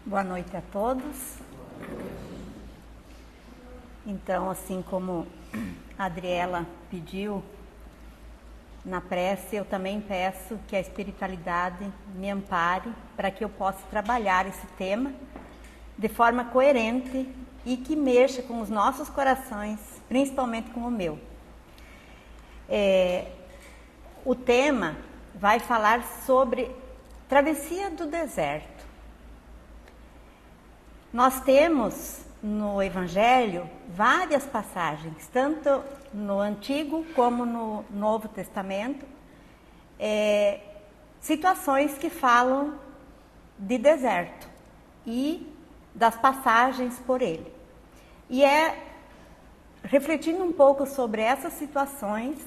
Boa noite a todos. Então, assim como a Adriela pediu na prece, eu também peço que a espiritualidade me ampare para que eu possa trabalhar esse tema de forma coerente e que mexa com os nossos corações, principalmente com o meu. O tema vai falar sobre travessia do deserto. Nós temos no Evangelho várias passagens, tanto no Antigo como no Novo Testamento, situações que falam de deserto e das passagens por ele. E refletindo um pouco sobre essas situações,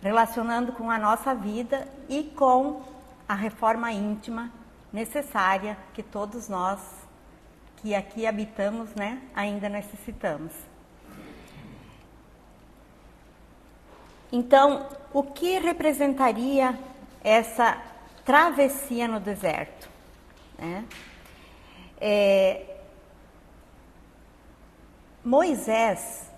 relacionando com a nossa vida e com a reforma íntima necessária que todos nós que aqui habitamos, ainda necessitamos. Então, o que representaria essa travessia no deserto? Moisés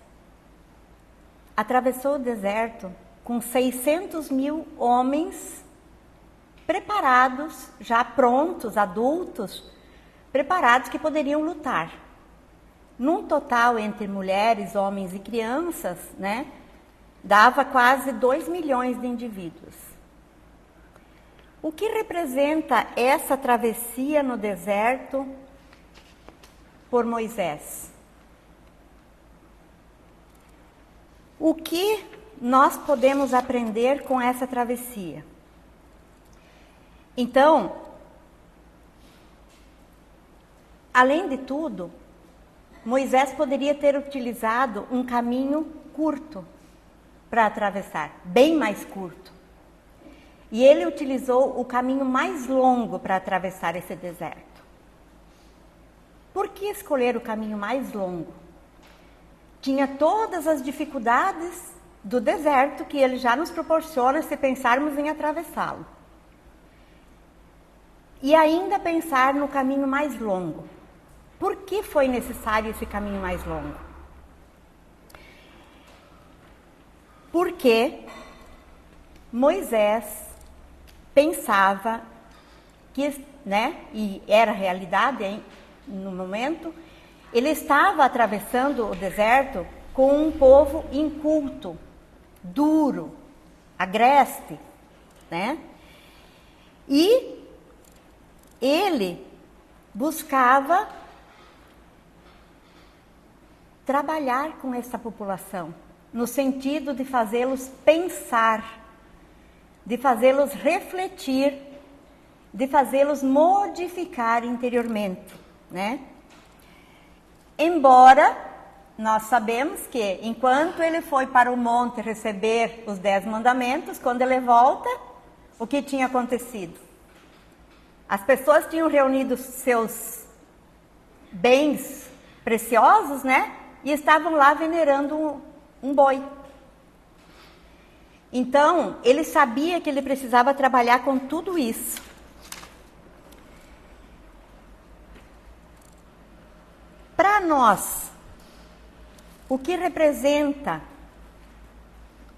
atravessou o deserto com 600 mil homens preparados, já prontos, adultos, preparados que poderiam lutar. Num total, entre mulheres, homens e crianças, dava quase 2 milhões de indivíduos. O que representa essa travessia no deserto por Moisés? O que nós podemos aprender com essa travessia? Então, além de tudo, Moisés poderia ter utilizado um caminho curto para atravessar, bem mais curto. E ele utilizou o caminho mais longo para atravessar esse deserto. Por que escolher o caminho mais longo? Tinha todas as dificuldades do deserto que ele já nos proporciona se pensarmos em atravessá-lo. E ainda pensar no caminho mais longo. Por que foi necessário esse caminho mais longo? Porque Moisés pensava que, e era realidade no momento, ele estava atravessando o deserto com um povo inculto, duro, agreste, E ele buscava trabalhar com essa população, no sentido de fazê-los pensar, de fazê-los refletir, de fazê-los modificar interiormente, Embora nós sabemos que, enquanto ele foi para o monte receber os 10 mandamentos, quando ele volta, o que tinha acontecido? As pessoas tinham reunido seus bens preciosos, e estavam lá venerando um boi. Então, ele sabia que ele precisava trabalhar com tudo isso. Para nós, o que representa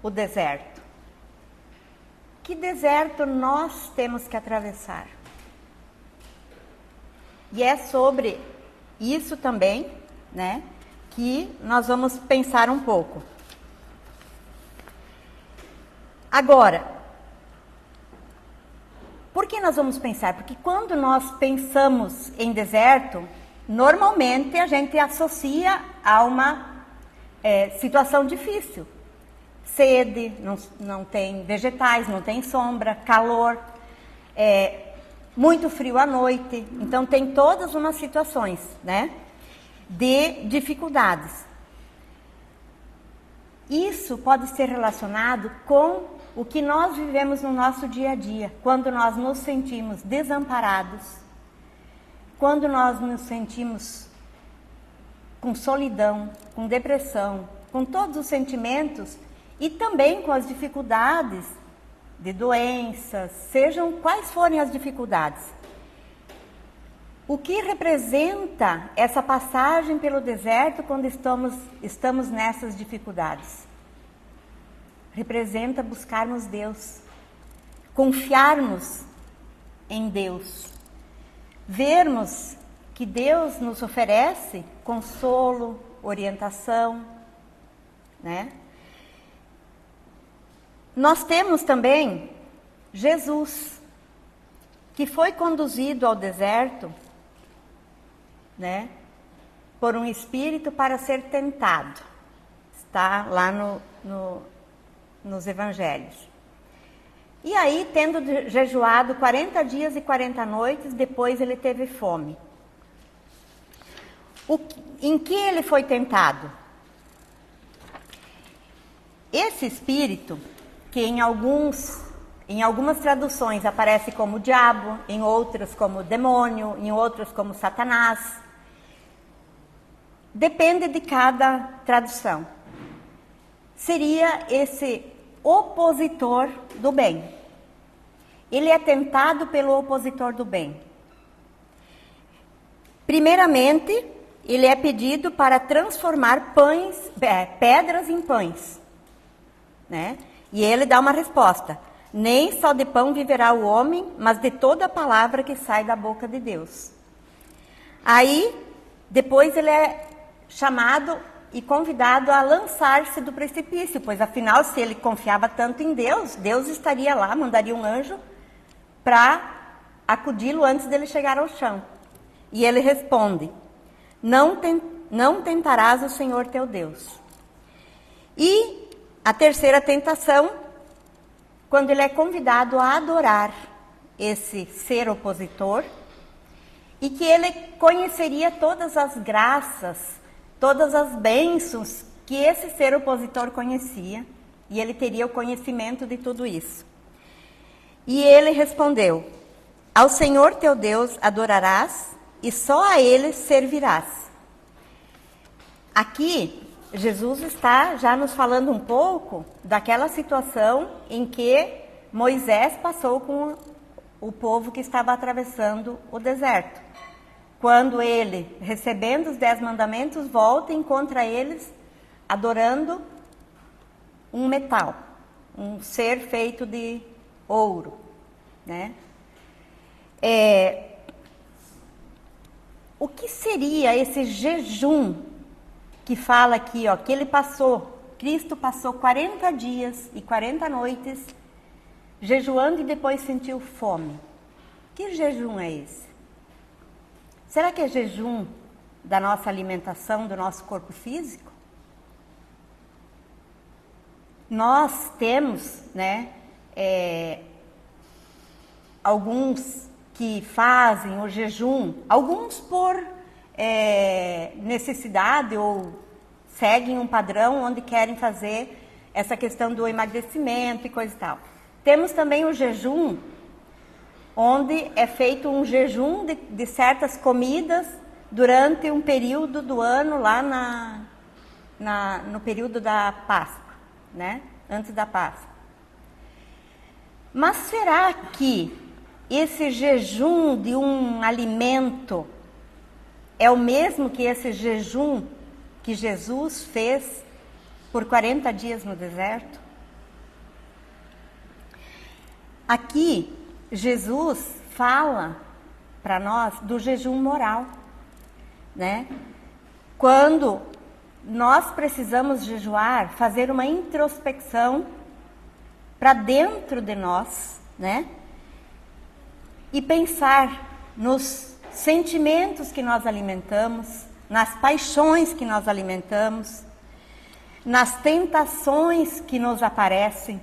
o deserto? Que deserto nós temos que atravessar? E é sobre isso também, que nós vamos pensar um pouco. Agora, por que nós vamos pensar? Porque quando nós pensamos em deserto, normalmente a gente associa a uma situação difícil. Sede, não tem vegetais, não tem sombra, calor, muito frio à noite. Então tem todas umas situações, de dificuldades. Isso pode ser relacionado com o que nós vivemos no nosso dia a dia, quando nós nos sentimos desamparados, quando nós nos sentimos com solidão, com depressão, com todos os sentimentos e também com as dificuldades de doenças, sejam quais forem as dificuldades. O que representa essa passagem pelo deserto quando estamos nessas dificuldades? Representa buscarmos Deus, confiarmos em Deus, vermos que Deus nos oferece consolo, orientação, né? Nós temos também Jesus, que foi conduzido ao deserto, né, por um espírito para ser tentado. Está lá nos evangelhos. E aí, tendo jejuado 40 dias e 40 noites, depois ele teve fome. Em que ele foi tentado? Esse espírito, que em algumas traduções aparece como diabo, em outras como demônio, em outras como Satanás. Depende de cada tradução. Seria esse opositor do bem. Ele é tentado pelo opositor do bem. Primeiramente, ele é pedido para transformar pedras em pães, né? E ele dá uma resposta: nem só de pão viverá o homem, mas de toda a palavra que sai da boca de Deus. Aí, depois ele é chamado e convidado a lançar-se do precipício, pois afinal, se ele confiava tanto em Deus, Deus estaria lá, mandaria um anjo para acudi-lo antes dele chegar ao chão. E ele responde: não tentarás o Senhor teu Deus. E a terceira tentação, quando ele é convidado a adorar esse ser opositor, e que ele conheceria todas as graças, todas as bênçãos que esse ser opositor conhecia, e ele teria o conhecimento de tudo isso. E ele respondeu: ao Senhor teu Deus adorarás, e só a ele servirás. Aqui, Jesus está já nos falando um pouco daquela situação em que Moisés passou com o povo que estava atravessando o deserto. Quando ele, recebendo os 10 mandamentos, volta e encontra eles adorando um metal, um ser feito de ouro, né? O que seria esse jejum que fala aqui, ó, que Cristo passou 40 dias e 40 noites jejuando e depois sentiu fome? Que jejum é esse? Será que é jejum da nossa alimentação, do nosso corpo físico? Nós temos, né, alguns que fazem o jejum, alguns por necessidade ou seguem um padrão onde querem fazer essa questão do emagrecimento e coisa e tal. Temos também o jejum, onde é feito um jejum de certas comidas durante um período do ano lá no período da Páscoa, né? Antes da Páscoa. Mas será que esse jejum de um alimento é o mesmo que esse jejum que Jesus fez por 40 dias no deserto? Aqui, Jesus fala para nós do jejum moral, né? Quando nós precisamos jejuar, fazer uma introspecção para dentro de nós, né? E pensar nos sentimentos que nós alimentamos, nas paixões que nós alimentamos, nas tentações que nos aparecem.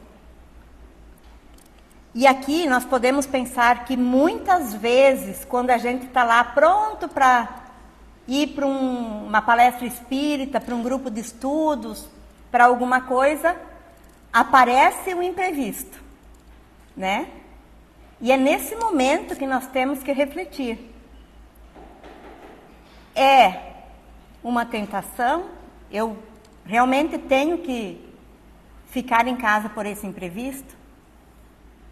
E aqui nós podemos pensar que muitas vezes, quando a gente está lá pronto para ir para uma palestra espírita, para um grupo de estudos, para alguma coisa, aparece um imprevisto, né? E é nesse momento que nós temos que refletir. É uma tentação? Eu realmente tenho que ficar em casa por esse imprevisto?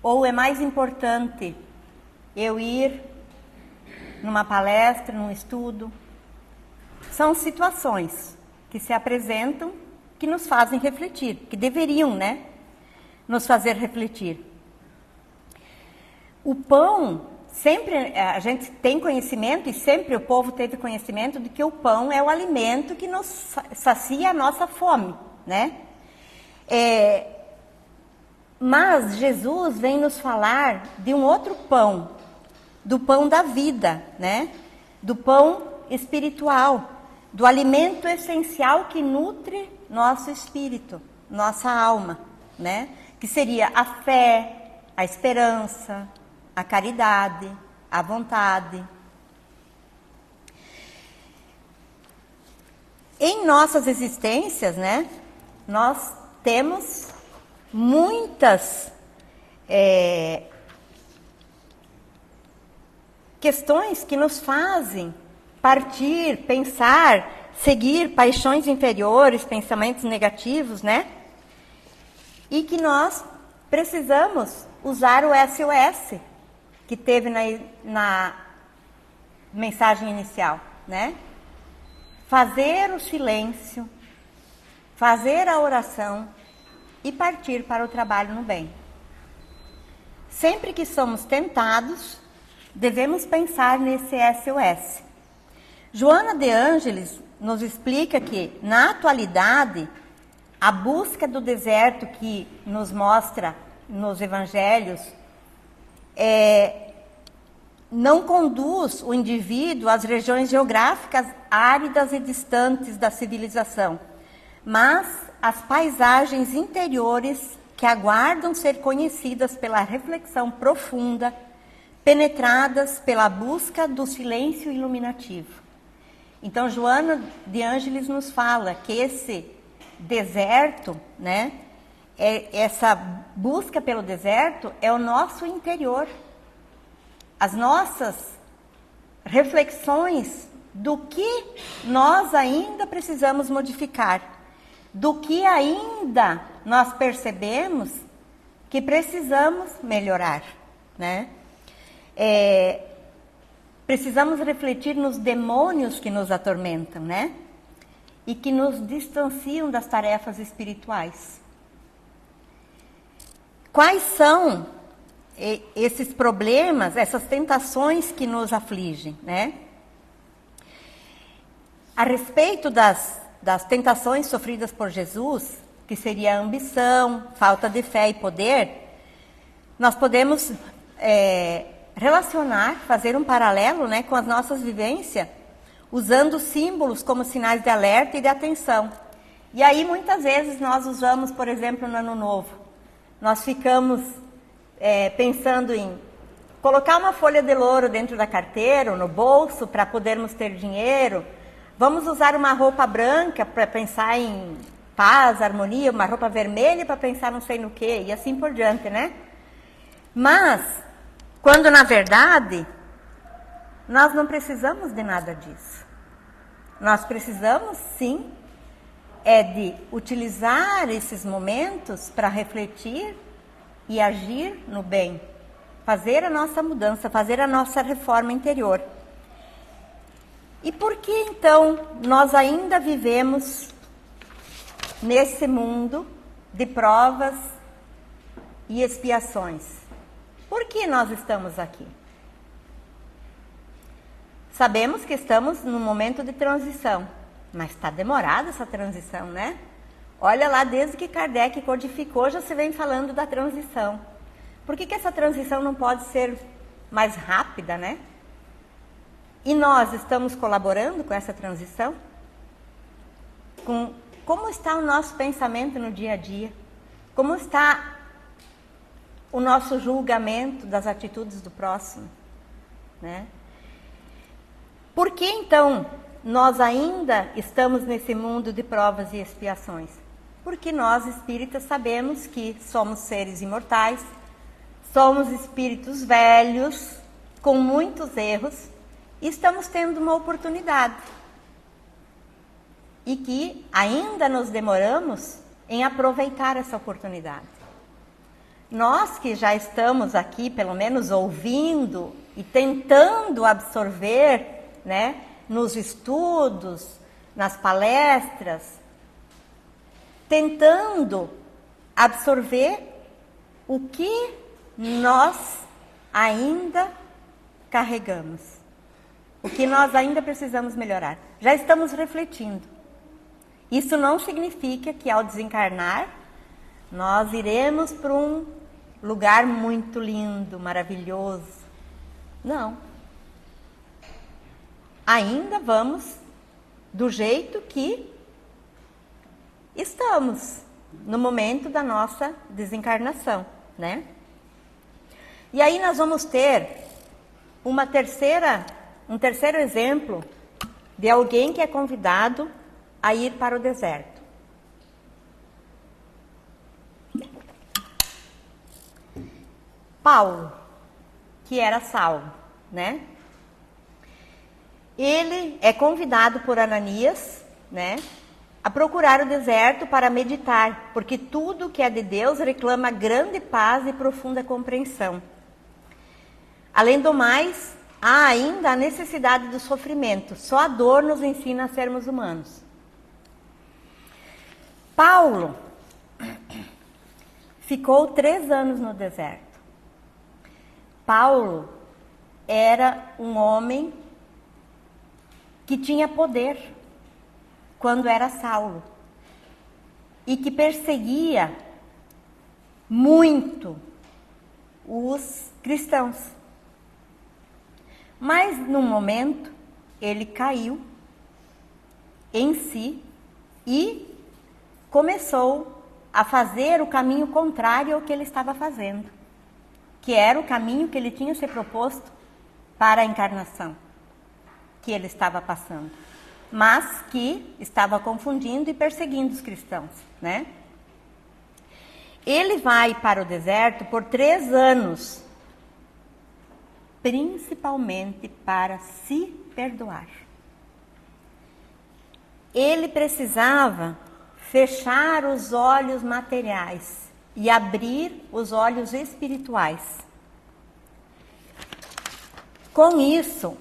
Ou é mais importante eu ir numa palestra, num estudo. São situações que se apresentam, que nos fazem refletir, que deveriam, né, nos fazer refletir. O pão, sempre a gente tem conhecimento, e sempre o povo teve conhecimento de que o pão é o alimento que nos sacia a nossa fome, né? Mas Jesus vem nos falar de um outro pão, do pão da vida, né? Do pão espiritual, do alimento essencial que nutre nosso espírito, nossa alma, né? Que seria a fé, a esperança, a caridade, a vontade. Em nossas existências, né? Nós temos muitas questões que nos fazem partir, pensar, seguir paixões inferiores, pensamentos negativos, né? E que nós precisamos usar o SOS que teve na mensagem inicial, né? Fazer o silêncio, fazer a oração e partir para o trabalho no bem. Sempre que somos tentados, devemos pensar nesse SOS. Joana de Ângeles nos explica que, na atualidade, a busca do deserto que nos mostra nos evangelhos não conduz o indivíduo às regiões geográficas áridas e distantes da civilização, mas às paisagens interiores que aguardam ser conhecidas pela reflexão profunda, penetradas pela busca do silêncio iluminativo. Então, Joana de Ângeles nos fala que esse deserto, né, essa busca pelo deserto é o nosso interior. As nossas reflexões do que nós ainda precisamos modificar, do que ainda nós percebemos que precisamos melhorar, né? Precisamos refletir nos demônios que nos atormentam, né? E que nos distanciam das tarefas espirituais. Quais são esses problemas, essas tentações que nos afligem, né? A respeito das tentações sofridas por Jesus, que seria a ambição, falta de fé e poder, nós podemos relacionar, fazer um paralelo, né, com as nossas vivências, usando símbolos como sinais de alerta e de atenção. E aí, muitas vezes, nós usamos, por exemplo, no Ano Novo. Nós ficamos pensando em colocar uma folha de louro dentro da carteira, ou no bolso, para podermos ter dinheiro. Vamos usar uma roupa branca para pensar em paz, harmonia, uma roupa vermelha para pensar não sei no quê, e assim por diante, né? Mas, quando na verdade, nós não precisamos de nada disso. Nós precisamos, sim, de utilizar esses momentos para refletir e agir no bem, fazer a nossa mudança, fazer a nossa reforma interior. E por que então nós ainda vivemos nesse mundo de provas e expiações? Por que nós estamos aqui? Sabemos que estamos num momento de transição, mas está demorada essa transição, né? Olha lá, desde que Kardec codificou, já se vem falando da transição. Por que essa transição não pode ser mais rápida, né? E nós estamos colaborando com essa transição? Como está o nosso pensamento no dia a dia? Como está o nosso julgamento das atitudes do próximo, né? Por que então nós ainda estamos nesse mundo de provas e expiações? Porque nós espíritas sabemos que somos seres imortais, somos espíritos velhos, com muitos erros, e estamos tendo uma oportunidade. E que ainda nos demoramos em aproveitar essa oportunidade. Nós que já estamos aqui, pelo menos ouvindo e tentando absorver, né, nos estudos, nas palestras, tentando absorver o que nós ainda carregamos, o que nós ainda precisamos melhorar. Já estamos refletindo. Isso não significa que ao desencarnar, nós iremos para um lugar muito lindo, maravilhoso. Não. Ainda vamos do jeito que estamos no momento da nossa desencarnação, né? E aí nós vamos ter um terceiro exemplo de alguém que é convidado a ir para o deserto. Paulo, que era Saulo, né? Ele é convidado por Ananias, né, a procurar o deserto para meditar, porque tudo que é de Deus reclama grande paz e profunda compreensão. Além do mais, há ainda a necessidade do sofrimento. Só a dor nos ensina a sermos humanos. Paulo ficou 3 anos no deserto. Paulo era um homem que tinha poder quando era Saulo e que perseguia muito os cristãos. Mas, num momento, ele caiu em si e começou a fazer o caminho contrário ao que ele estava fazendo, que era o caminho que ele tinha se proposto para a encarnação que ele estava passando, mas que estava confundindo e perseguindo os cristãos, né? Ele vai para o deserto por 3 anos, principalmente para se perdoar. Ele precisava fechar os olhos materiais e abrir os olhos espirituais. Com isso,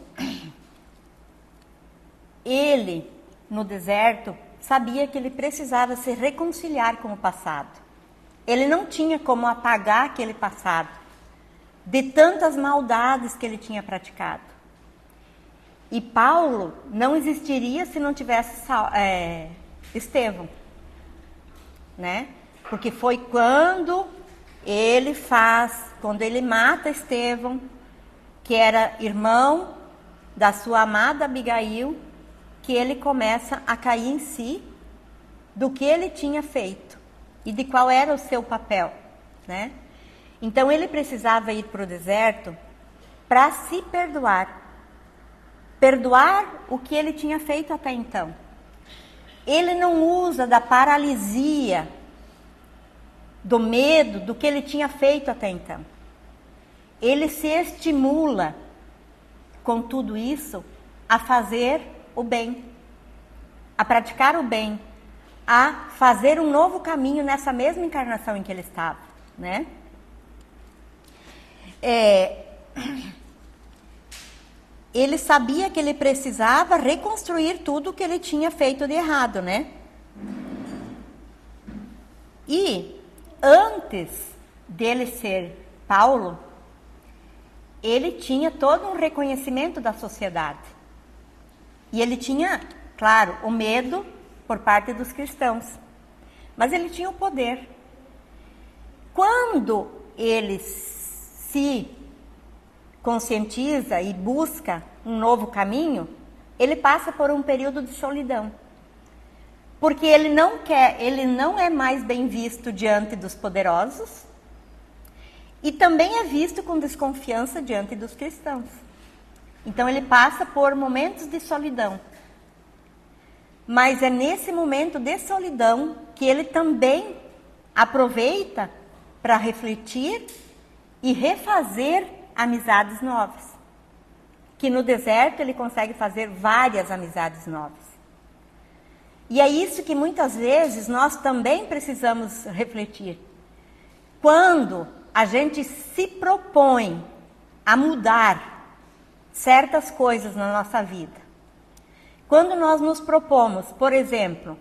ele, no deserto, sabia que ele precisava se reconciliar com o passado. Ele não tinha como apagar aquele passado, de tantas maldades que ele tinha praticado. E Paulo não existiria se não tivesse Estevão, né? Porque foi quando ele mata Estevão, que era irmão da sua amada Abigail, que ele começa a cair em si do que ele tinha feito e de qual era o seu papel, né? Então ele precisava ir para o deserto para se perdoar. Perdoar o que ele tinha feito até então. Ele não usa da paralisia, do medo, do que ele tinha feito até então. Ele se estimula, com tudo isso, a fazer o bem, a praticar o bem, a fazer um novo caminho nessa mesma encarnação em que ele estava, né? Ele sabia que ele precisava reconstruir tudo o que ele tinha feito de errado, né? E antes dele ser Paulo, ele tinha todo um reconhecimento da sociedade. E ele tinha, claro, o medo por parte dos cristãos. Mas ele tinha o poder. Quando ele se conscientiza e busca um novo caminho, ele passa por um período de solidão. Porque ele não é mais bem visto diante dos poderosos e também é visto com desconfiança diante dos cristãos. Então ele passa por momentos de solidão. Mas é nesse momento de solidão que ele também aproveita para refletir e refazer amizades novas. Que no deserto ele consegue fazer várias amizades novas. E é isso que muitas vezes nós também precisamos refletir. Quando a gente se propõe a mudar, certas coisas na nossa vida. Quando nós nos propomos, por exemplo,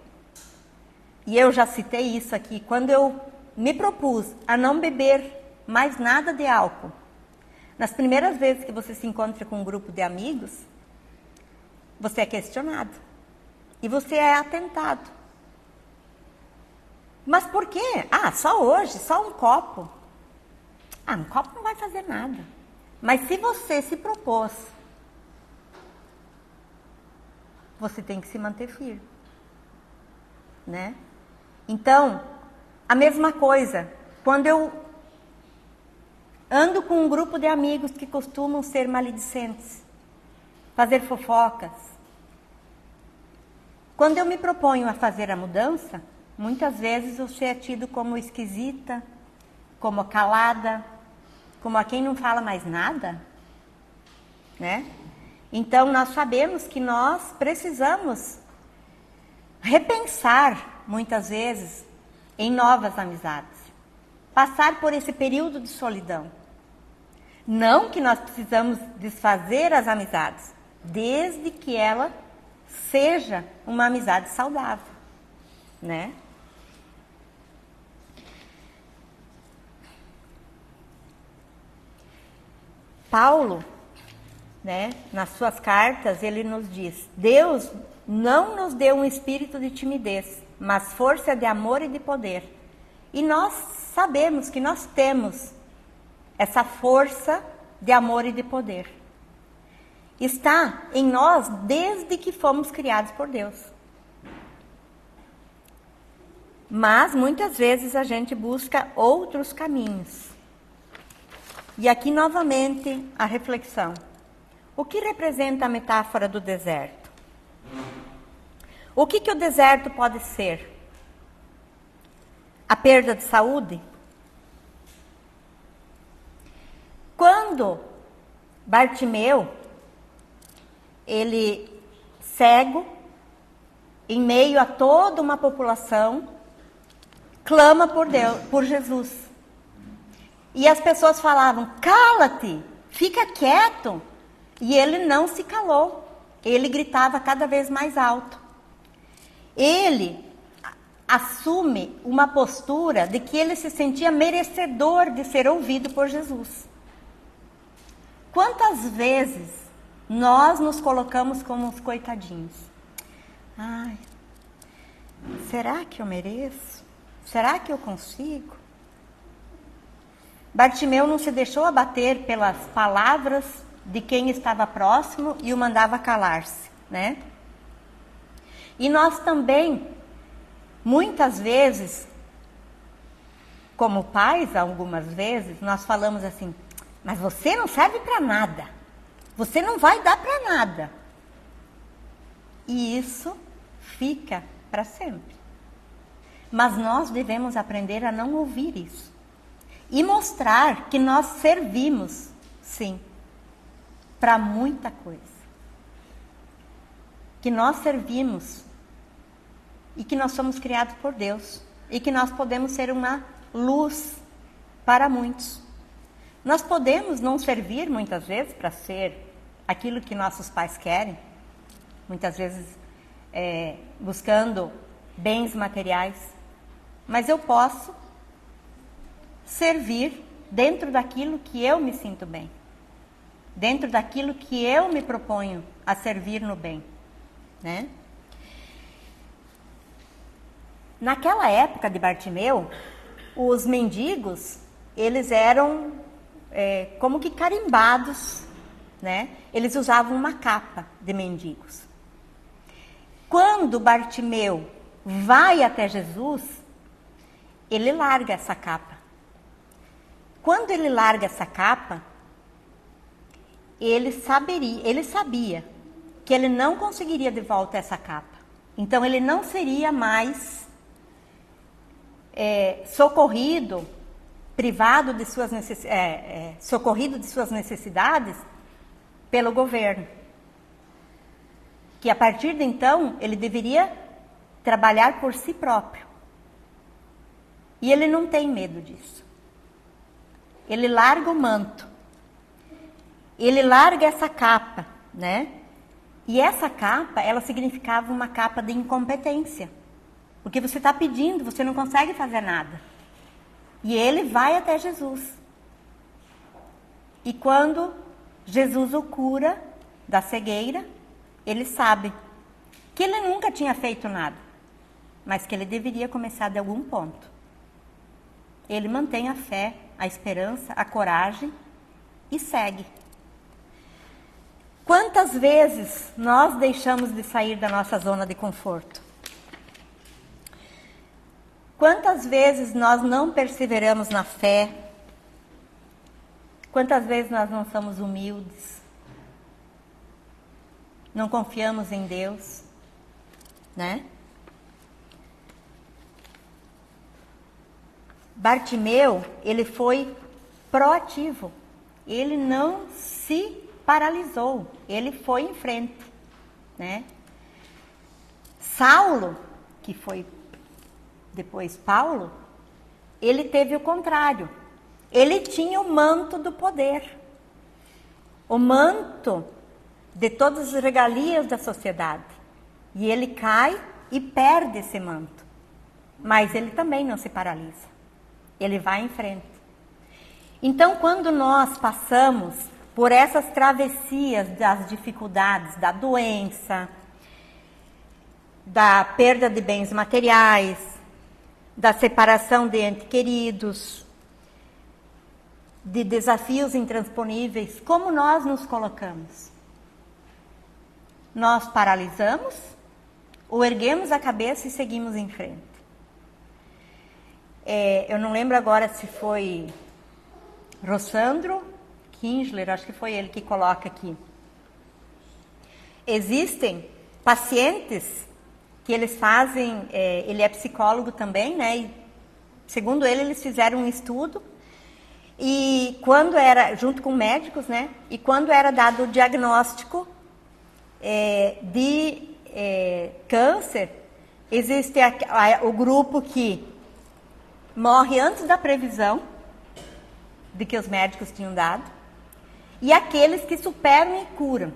e eu já citei isso aqui, quando eu me propus a não beber mais nada de álcool, nas primeiras vezes que você se encontra com um grupo de amigos, você é questionado e você é atentado. Mas por quê? Ah, só hoje, só um copo. Ah, um copo não vai fazer nada. Mas se você se propôs, você tem que se manter firme, né? Então, a mesma coisa, quando eu ando com um grupo de amigos que costumam ser maledicentes, fazer fofocas, quando eu me proponho a fazer a mudança, muitas vezes você é tido como esquisita, como calada, como a quem não fala mais nada, né? Então, nós sabemos que nós precisamos repensar, muitas vezes, em novas amizades. Passar por esse período de solidão. Não que nós precisamos desfazer as amizades, desde que ela seja uma amizade saudável, né? Paulo, né, nas suas cartas, ele nos diz: Deus não nos deu um espírito de timidez, mas força de amor e de poder. E nós sabemos que nós temos essa força de amor e de poder. Está em nós desde que fomos criados por Deus. Mas muitas vezes a gente busca outros caminhos. E aqui novamente a reflexão. O que representa a metáfora do deserto? O que o deserto pode ser? A perda de saúde? Quando Bartimeu, ele cego, em meio a toda uma população, clama por Deus, por Jesus. E as pessoas falavam: cala-te, fica quieto. E ele não se calou. Ele gritava cada vez mais alto. Ele assume uma postura de que ele se sentia merecedor de ser ouvido por Jesus. Quantas vezes nós nos colocamos como os coitadinhos? Ai, será que eu mereço? Será que eu consigo? Bartimeu não se deixou abater pelas palavras de quem estava próximo e o mandava calar-se, né? E nós também, muitas vezes, como pais, algumas vezes, nós falamos assim: mas você não serve para nada, você não vai dar para nada. E isso fica para sempre. Mas nós devemos aprender a não ouvir isso. E mostrar que nós servimos, sim, para muita coisa. Que nós servimos e que nós somos criados por Deus e que nós podemos ser uma luz para muitos. Nós podemos não servir muitas vezes para ser aquilo que nossos pais querem, muitas vezes buscando bens materiais, mas eu posso servir dentro daquilo que eu me sinto bem. Dentro daquilo que eu me proponho a servir no bem, né? Naquela época de Bartimeu, os mendigos, eles eram como que carimbados, né? Eles usavam uma capa de mendigos. Quando Bartimeu vai até Jesus, ele larga essa capa. Quando ele larga essa capa, ele sabia que ele não conseguiria de volta essa capa. Então ele não seria mais socorrido, privado de suas socorrido de suas necessidades pelo governo. Que a partir de então ele deveria trabalhar por si próprio. E ele não tem medo disso. Ele larga o manto. ele larga essa capa, né? E essa capa, ela significava uma capa de incompetência. Porque você está pedindo, você não consegue fazer nada. E ele vai até Jesus. E quando Jesus o cura da cegueira, ele sabe que ele nunca tinha feito nada, mas que ele deveria começar de algum ponto. Ele mantém a fé, a esperança, a coragem e segue. Quantas vezes nós deixamos de sair da nossa zona de conforto? Quantas vezes nós não perseveramos na fé? Quantas vezes nós não somos humildes? Não confiamos em Deus, né? Bartimeu, ele foi proativo. Ele não se paralisou, ele foi em frente, né? Saulo, que foi depois Paulo, ele teve o contrário. Ele tinha o manto do poder, o manto de todas as regalias da sociedade. E ele cai e perde esse manto. Mas ele também não se paralisa. Ele vai em frente. Então, quando nós passamos por essas travessias das dificuldades, da doença, da perda de bens materiais, da separação de entes queridos, de desafios intransponíveis, como nós nos colocamos? Nós paralisamos ou erguemos a cabeça e seguimos em frente? Eu não lembro agora se foi Rossandro Kinzler, acho que foi ele que coloca aqui. Existem pacientes que eles fazem, ele é psicólogo também, né? E, segundo ele, eles fizeram um estudo e quando era, junto com médicos, né? E quando era dado o diagnóstico de câncer, existe o grupo que morre antes da previsão de que os médicos tinham dado e aqueles que superam e curam.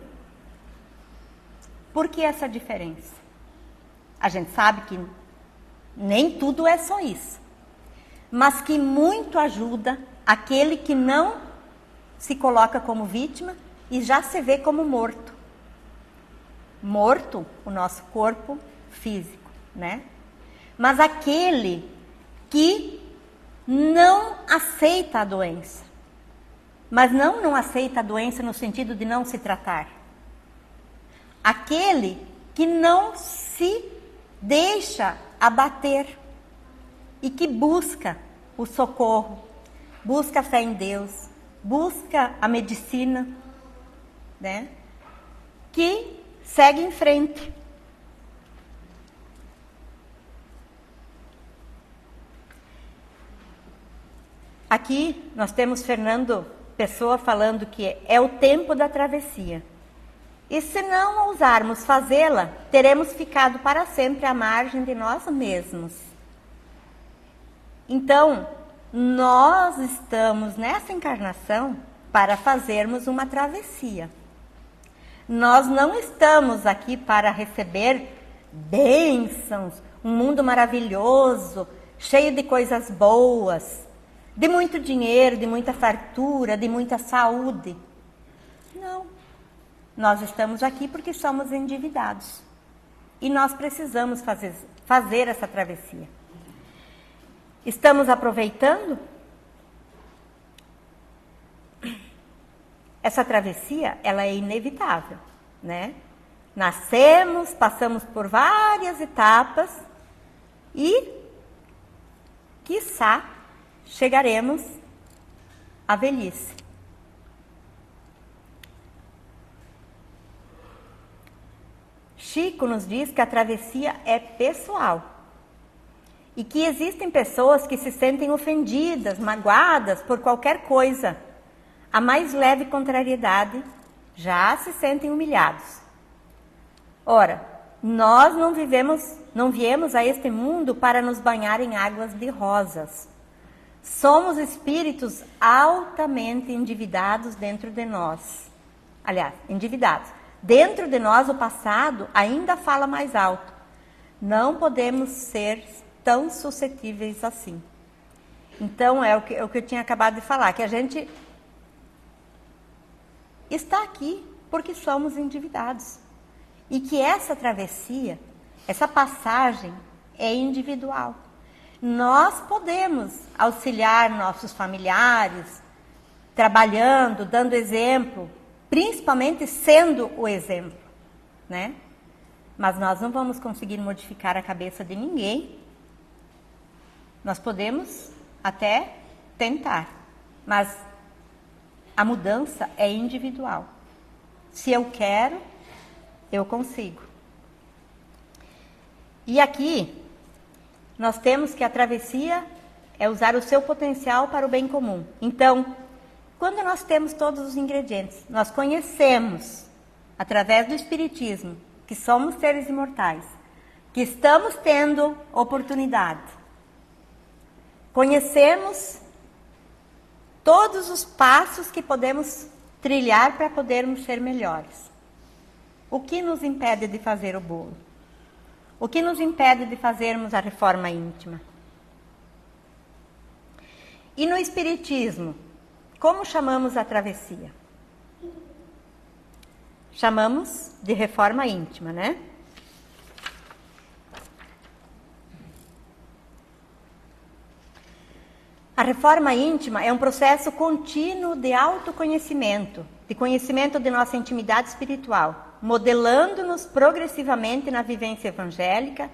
Por que essa diferença? A gente sabe que nem tudo é só isso, mas que muito ajuda aquele que não se coloca como vítima e já se vê como morto. Morto, o nosso corpo físico, né? Mas aquele que não aceita a doença, mas não aceita a doença no sentido de não se tratar. Aquele que não se deixa abater e que busca o socorro, busca a fé em Deus, busca a medicina, né? Que segue em frente. Aqui nós temos Fernando Pessoa falando que é o tempo da travessia. E se não ousarmos fazê-la, teremos ficado para sempre à margem de nós mesmos. Então, nós estamos nessa encarnação para fazermos uma travessia. Nós não estamos aqui para receber bênçãos, um mundo maravilhoso, cheio de coisas boas, de muito dinheiro, de muita fartura, de muita saúde. Não. Nós estamos aqui porque somos endividados. E nós precisamos fazer essa travessia. Estamos aproveitando? Essa travessia, ela é inevitável, né? Nascemos, passamos por várias etapas e, quiçá, chegaremos à velhice. Chico nos diz que a travessia é pessoal e que existem pessoas que se sentem ofendidas, magoadas por qualquer coisa. A mais leve contrariedade já se sentem humilhados. Ora, nós não viemos a este mundo para nos banhar em águas de rosas. Somos espíritos altamente endividados dentro de nós. Aliás, endividados. Dentro de nós, o passado ainda fala mais alto. Não podemos ser tão suscetíveis assim. Então, é o que eu tinha acabado de falar, que a gente está aqui porque somos endividados. E que essa travessia, essa passagem é individual. Nós podemos auxiliar nossos familiares, trabalhando, dando exemplo, principalmente sendo o exemplo, né? Mas nós não vamos conseguir modificar a cabeça de ninguém. Nós podemos até tentar, mas a mudança é individual. Se eu quero, eu consigo. E aqui, nós temos que a travessia é usar o seu potencial para o bem comum. Então, quando nós temos todos os ingredientes, nós conhecemos, através do Espiritismo, que somos seres imortais, que estamos tendo oportunidade. Conhecemos todos os passos que podemos trilhar para podermos ser melhores. O que nos impede de fazer o bolo? O que nos impede de fazermos a reforma íntima? E no Espiritismo, como chamamos a travessia? Chamamos de reforma íntima, né? A reforma íntima é um processo contínuo de autoconhecimento, de conhecimento de nossa intimidade espiritual, modelando-nos progressivamente na vivência evangélica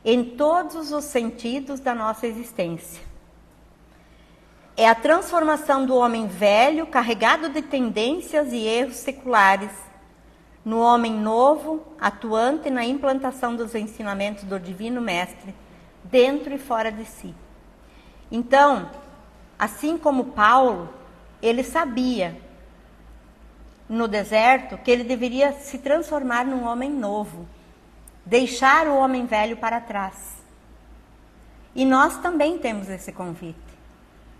em todos os sentidos da nossa existência. É a transformação do homem velho, carregado de tendências e erros seculares, no homem novo, atuante na implantação dos ensinamentos do Divino Mestre, dentro e fora de si. Então, assim como Paulo, ele sabia no deserto que ele deveria se transformar num homem novo, deixar o homem velho para trás. E nós também temos esse convite.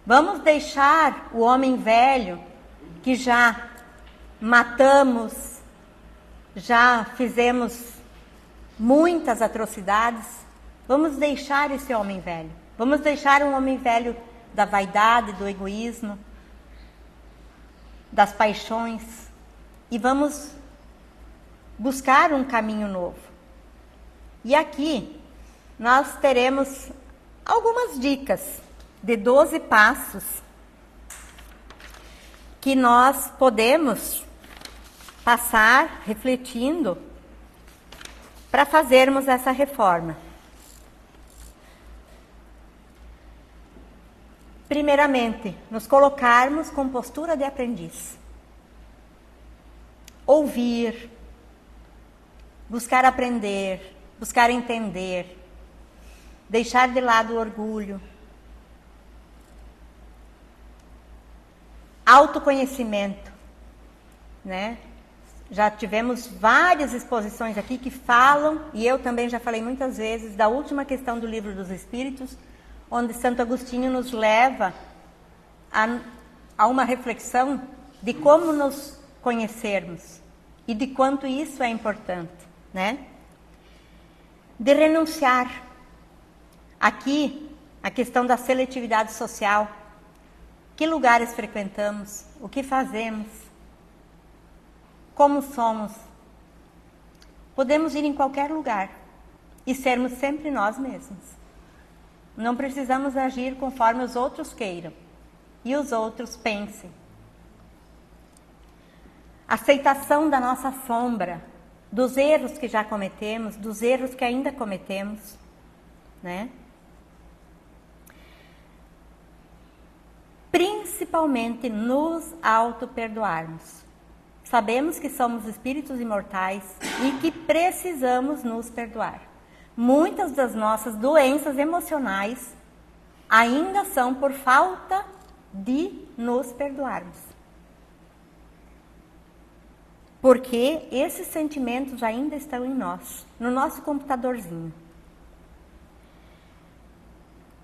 Vamos deixar o homem velho que já matamos, já fizemos muitas atrocidades. Vamos deixar esse homem velho. Vamos deixar um homem velho da vaidade, do egoísmo, das paixões, e vamos buscar um caminho novo. E aqui nós teremos algumas dicas de 12 passos que nós podemos passar refletindo para fazermos essa reforma. Primeiramente, nos colocarmos com postura de aprendiz. Ouvir, buscar aprender, buscar entender, deixar de lado o orgulho. Autoconhecimento, né? Já tivemos várias exposições aqui que falam, e eu também já falei muitas vezes, da última questão do Livro dos Espíritos, onde Santo Agostinho nos leva a uma reflexão de como nos conhecermos e de quanto isso é importante, né? De renunciar. Aqui, a questão da seletividade social. Que lugares frequentamos? O que fazemos? Como somos? Podemos ir em qualquer lugar e sermos sempre nós mesmos. Não precisamos agir conforme os outros queiram e os outros pensem. Aceitação da nossa sombra, dos erros que já cometemos, dos erros que ainda cometemos, né? Principalmente nos auto-perdoarmos. Sabemos que somos espíritos imortais e que precisamos nos perdoar. Muitas das nossas doenças emocionais ainda são por falta de nos perdoarmos. Porque esses sentimentos ainda estão em nós, no nosso computadorzinho.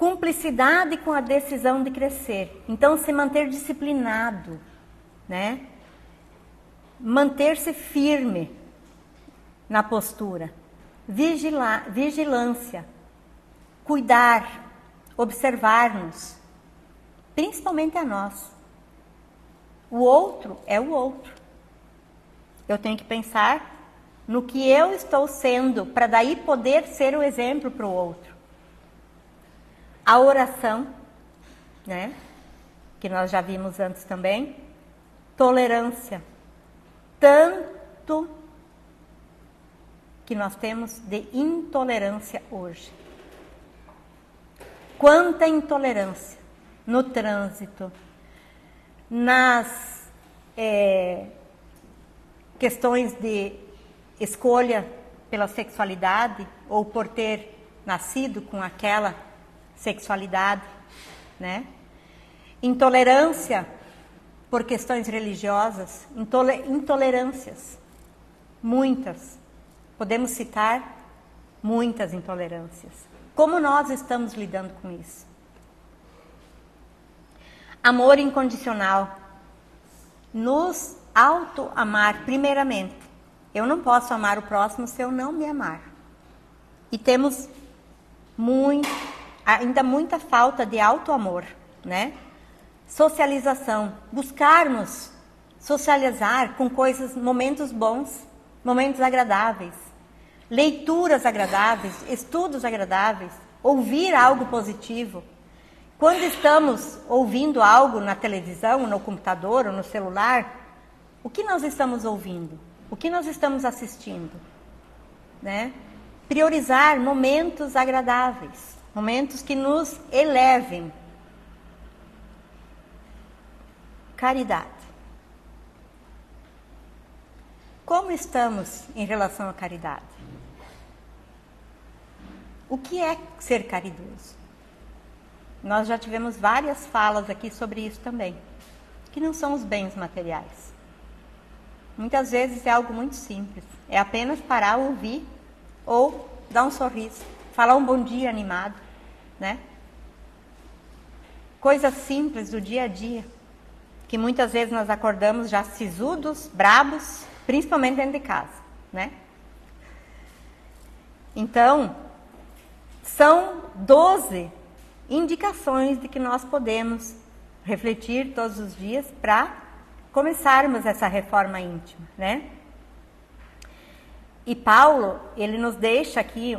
cumplicidade com a decisão de crescer. Então, se manter disciplinado, né? Manter-se firme na postura. Vigilância. Cuidar, observar-nos, principalmente a nós. O outro é o outro. Eu tenho que pensar no que eu estou sendo, para daí poder ser o exemplo para o outro. A oração, né? Que nós já vimos antes também. Tolerância. Tanto que nós temos de intolerância hoje. Quanta intolerância no trânsito, nas questões de escolha pela sexualidade ou por ter nascido com aquela sexualidade, né? Intolerância por questões religiosas, intolerâncias, muitas. Podemos citar muitas intolerâncias. Como nós estamos lidando com isso? Amor incondicional. Nos auto-amar primeiramente. Eu não posso amar o próximo se eu não me amar. E temos ainda muita falta de auto-amor, né? Socialização. Buscarmos socializar com coisas, momentos bons, momentos agradáveis. Leituras agradáveis, estudos agradáveis, ouvir algo positivo. Quando estamos ouvindo algo na televisão, no computador ou no celular, o que nós estamos ouvindo? O que nós estamos assistindo? Né? Priorizar momentos agradáveis, momentos que nos elevem. Caridade. Como estamos em relação à caridade? O que é ser caridoso? Nós já tivemos várias falas aqui sobre isso também, que não são os bens materiais. Muitas vezes é algo muito simples, é apenas parar, ouvir ou dar um sorriso, falar um bom dia animado, né? Coisas simples do dia a dia, que muitas vezes nós acordamos já sisudos, brabos, principalmente dentro de casa, né? Então, são 12 indicações de que nós podemos refletir todos os dias para começarmos essa reforma íntima, né? E Paulo, ele nos deixa aqui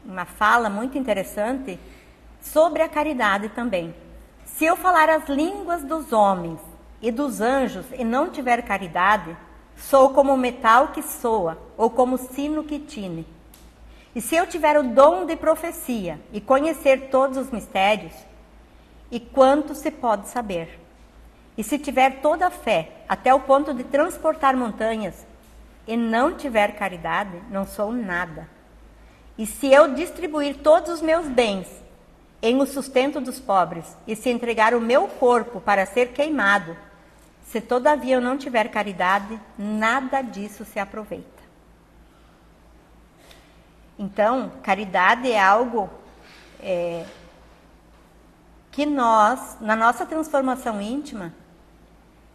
uma fala muito interessante sobre a caridade também. Se eu falar as línguas dos homens e dos anjos e não tiver caridade, sou como o metal que soa ou como o sino que tine. E se eu tiver o dom de profecia e conhecer todos os mistérios, e quanto se pode saber? E se tiver toda a fé, até o ponto de transportar montanhas, e não tiver caridade, não sou nada. E se eu distribuir todos os meus bens em o sustento dos pobres, e se entregar o meu corpo para ser queimado, se todavia eu não tiver caridade, nada disso se aproveita. Então, caridade é algo que nós, na nossa transformação íntima,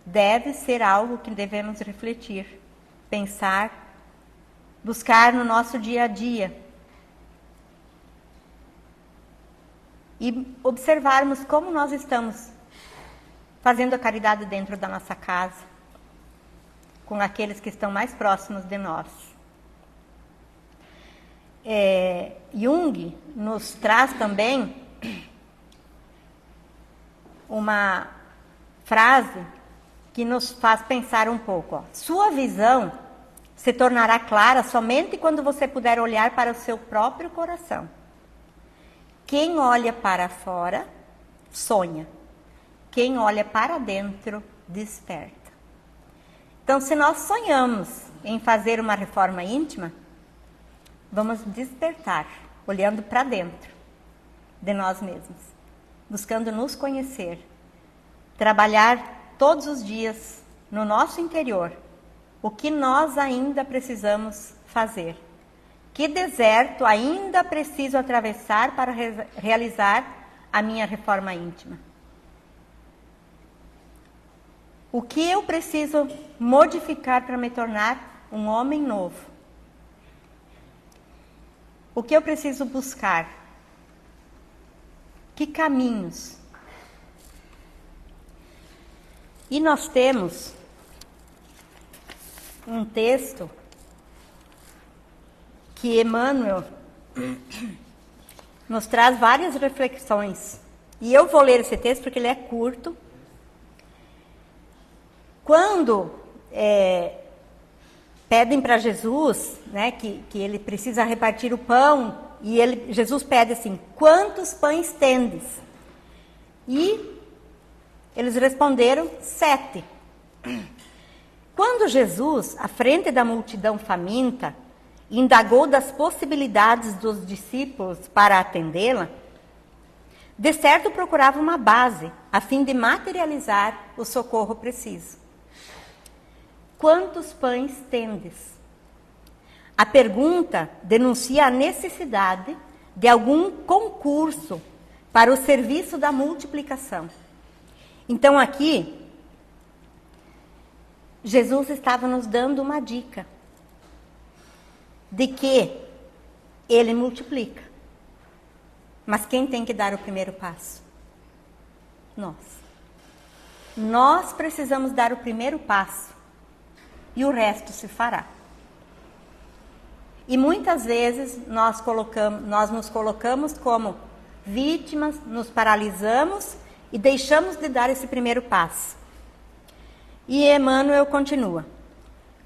deve ser algo que devemos refletir, pensar, buscar no nosso dia a dia. E observarmos como nós estamos fazendo a caridade dentro da nossa casa, com aqueles que estão mais próximos de nós. Jung nos traz também uma frase que nos faz pensar um pouco. Sua visão se tornará clara somente quando você puder olhar para o seu próprio coração. Quem olha para fora, sonha. Quem olha para dentro, desperta. Então, se nós sonhamos em fazer uma reforma íntima, vamos despertar, olhando para dentro de nós mesmos, buscando nos conhecer, trabalhar todos os dias no nosso interior o que nós ainda precisamos fazer. Que deserto ainda preciso atravessar para realizar a minha reforma íntima? O que eu preciso modificar para me tornar um homem novo? O que eu preciso buscar? Que caminhos? E nós temos um texto que Emmanuel nos traz várias reflexões. E eu vou ler esse texto porque ele é curto. Quando pedem para Jesus, né, que ele precisa repartir o pão, e Jesus pede assim: quantos pães tendes? E eles responderam: 7. Quando Jesus, à frente da multidão faminta, indagou das possibilidades dos discípulos para atendê-la, de certo procurava uma base, a fim de materializar o socorro preciso. Quantos pães tendes? A pergunta denuncia a necessidade de algum concurso para o serviço da multiplicação. Então aqui, Jesus estava nos dando uma dica de que ele multiplica. Mas quem tem que dar o primeiro passo? Nós. Nós precisamos dar o primeiro passo e o resto se fará. E muitas vezes nós nos colocamos como vítimas, nos paralisamos e deixamos de dar esse primeiro passo. E Emmanuel continua.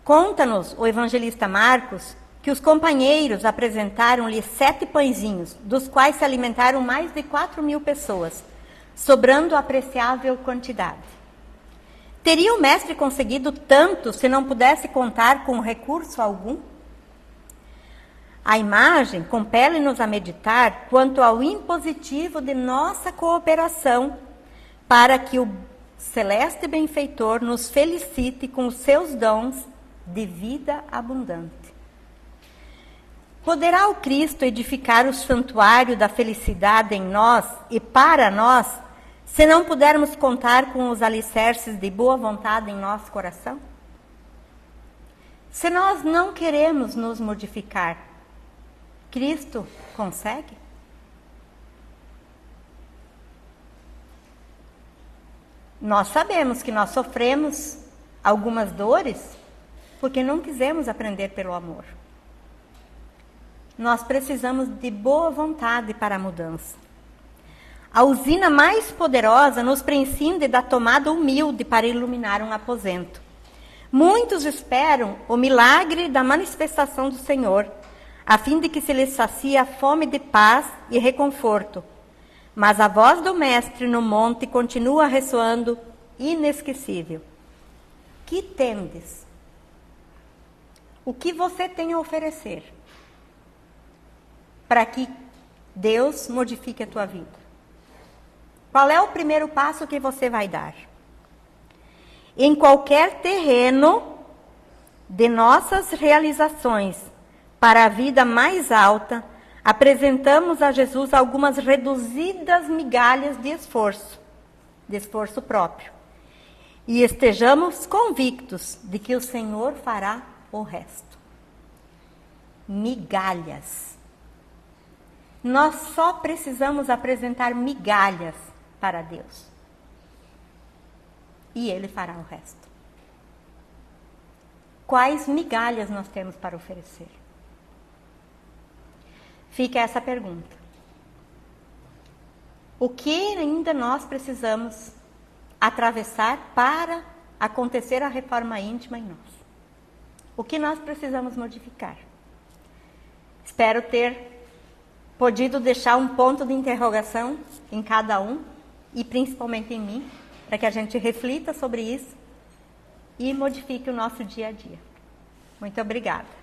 Conta-nos o evangelista Marcos que os companheiros apresentaram-lhe 7 pãezinhos, dos quais se alimentaram mais de 4.000 pessoas, sobrando apreciável quantidade. Teria o mestre conseguido tanto se não pudesse contar com recurso algum? A imagem compele-nos a meditar quanto ao impositivo de nossa cooperação para que o celeste benfeitor nos felicite com os seus dons de vida abundante. Poderá o Cristo edificar o santuário da felicidade em nós e para nós, se não pudermos contar com os alicerces de boa vontade em nosso coração? Se nós não queremos nos modificar, Cristo consegue? Nós sabemos que nós sofremos algumas dores porque não quisemos aprender pelo amor. Nós precisamos de boa vontade para a mudança. A usina mais poderosa nos prescinde da tomada humilde para iluminar um aposento. Muitos esperam o milagre da manifestação do Senhor, a fim de que se lhes sacie a fome de paz e reconforto. Mas a voz do Mestre no monte continua ressoando inesquecível. Que tendes? O que você tem a oferecer para que Deus modifique a tua vida? Qual é o primeiro passo que você vai dar? Em qualquer terreno de nossas realizações para a vida mais alta, apresentamos a Jesus algumas reduzidas migalhas de esforço próprio. E estejamos convictos de que o Senhor fará o resto. Migalhas. Nós só precisamos apresentar migalhas para Deus. E Ele fará o resto. Quais migalhas nós temos para oferecer? Fica essa pergunta. O que ainda nós precisamos atravessar para acontecer a reforma íntima em nós? O que nós precisamos modificar? Espero ter podido deixar um ponto de interrogação em cada um e principalmente em mim, para que a gente reflita sobre isso e modifique o nosso dia a dia. Muito obrigada.